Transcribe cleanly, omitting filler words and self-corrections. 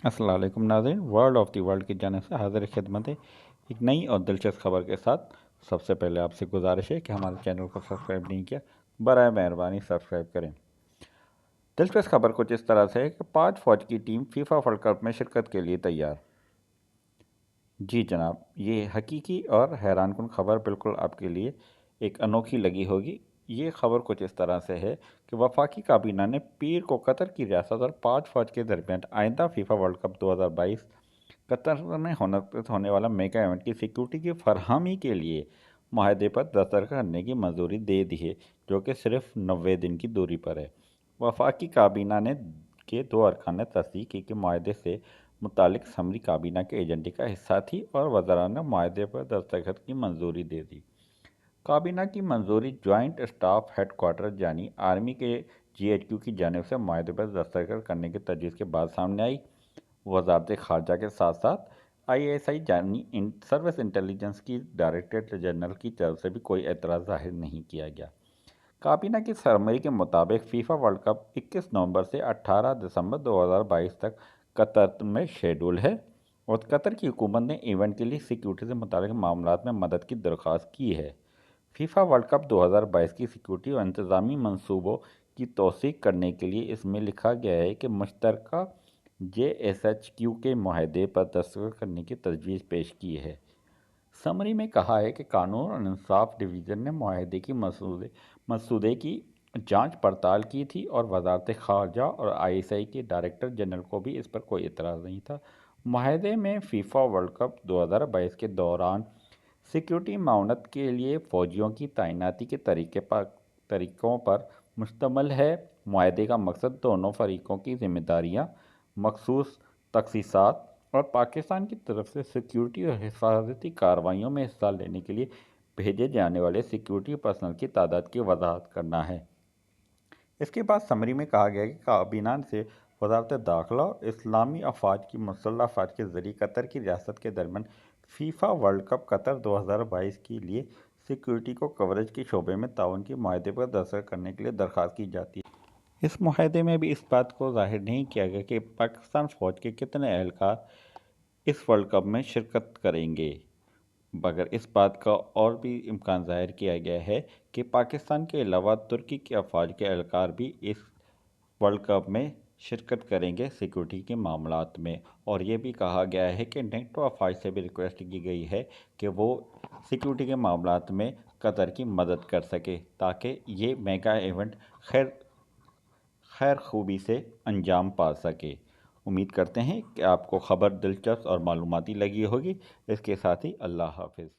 अस्सलाम वालेकुम नाज़रीन, वर्ल्ड ऑफ दी वर्ल्ड की जानिब से हाज़िर खिदमत है एक नई और दिलचस्प खबर के साथ। सबसे पहले आपसे गुजारिश है कि हमारे चैनल को सब्सक्राइब नहीं किया, बराए मेहरबानी सब्सक्राइब करें। दिलचस्प खबर कुछ इस तरह से है कि 5 फ़ौज की टीम फीफा वर्ल्ड कप में शिरकत के लिए तैयार। जी जनाब, ये हकीकी और हैरानकुन खबर बिल्कुल आपके लिए एक अनोखी लगी होगी। ये खबर कुछ इस तरह से है कि वफाकी काबीना ने पीर को कतर की रियासत और 5 फ़ौज के दरमियान आइंदा फीफा वर्ल्ड कप 2022 कतर में होने वाला मेगा इवेंट की सिक्योरिटी की फरहमी के लिए माहदे पर दस्तखत करने की मंजूरी दे दी है, जो कि सिर्फ 90 दिन की दूरी पर है। वफाकी काबीना ने के 2 अरकान ने तस्दीक की कि माहदे से मुतालिक समरी काबीना के एजेंडे का हिस्सा थी और वज़रान ने माहदे पर दस्तखत की मंजूरी दे दी। काबीना की मंजूरी जॉइंट स्टाफ हेडक्वार्टर यानी आर्मी के GHQ की जानिब से माहदे पर दस्तखत करने की तजवीज़ के बाद सामने आई। वजारत खारजा के साथ साथ ISI यानी सर्विस इंटेलिजेंस की डायरेक्टर जनरल की तरफ से भी कोई एतराज़ जाहिर नहीं किया गया। काबीना की सरमरी के मुताबिक फीफा वर्ल्ड कप 21 नवंबर से 18 दिसंबर 2022 तक कतर में शेड्यूल है और कतर की हुकूमत ने इवेंट के लिए सिक्योरिटी से मुतालिक मामलात में मदद की दरख्वास्त की है। फीफा वर्ल्ड कप 2022 की सिक्योरिटी और इंतज़ामी मंसूबों की तौसीक करने के लिए इसमें लिखा गया है कि मुश्तरका JSHQ के माहदे पर दस्तखत करने की तजवीज़ पेश की है। समरी में कहा है कि कानून और इंसाफ डिवीज़न ने माहदे की मसूदे की जांच पड़ताल की थी और वजारत खारजा और ISI के डायरेक्टर जनरल को भी इस पर कोई एतराज़ नहीं था। माहदे में फीफा वर्ल्ड कप 2022 के दौरान सिक्योरिटी माउनत के लिए फ़ौजियों की तैनाती के तरीक़ों पर मुश्तमिल है। माहदे का मकसद दोनों फरीकों की ज़िम्मेदारियाँ, मखसूस तखसीसात और पाकिस्तान की तरफ से सिक्योरिटी और हिफाजती कार्रवाइयों में हिस्सा लेने के लिए भेजे जाने वाले सिक्योरिटी पर्सनल की तादाद की वजाहत करना है। इसके बाद समरी में कहा गया कि काबीना से वजारत दाखिला और इस्लामी अफवाज की मुसल्लह अफवाज के ज़रिए कतर की रियासत के दरमियान फीफा वर्ल्ड कप कतर 2022 के लिए सिक्योरिटी को कवरेज के शोबे में ताउन के माहदे पर दस्तखत करने के लिए दरख्वास्त की जाती है। इस माहदे में भी इस बात को जाहिर नहीं किया गया कि पाकिस्तान फ़ौज के कितने एहलकार इस वर्ल्ड कप में शिरकत करेंगे, मगर इस बात का और भी इम्कान ज़ाहिर किया गया है कि पाकिस्तान के अलावा तुर्की के अफवाज के एहलकार भी इस वर्ल्ड कप में शिरकत करेंगे सिक्योरिटी के मामलात में। और ये भी कहा गया है कि नेटो अफवाज से भी रिक्वेस्ट की गई है कि वो सिक्योरिटी के मामलात में कतर की मदद कर सके ताकि ये मेगा इवेंट खैर खूबी से अंजाम पा सके। उम्मीद करते हैं कि आपको ख़बर दिलचस्प और मालूमाती लगी होगी। इसके साथ ही अल्लाह हाफ़िज़।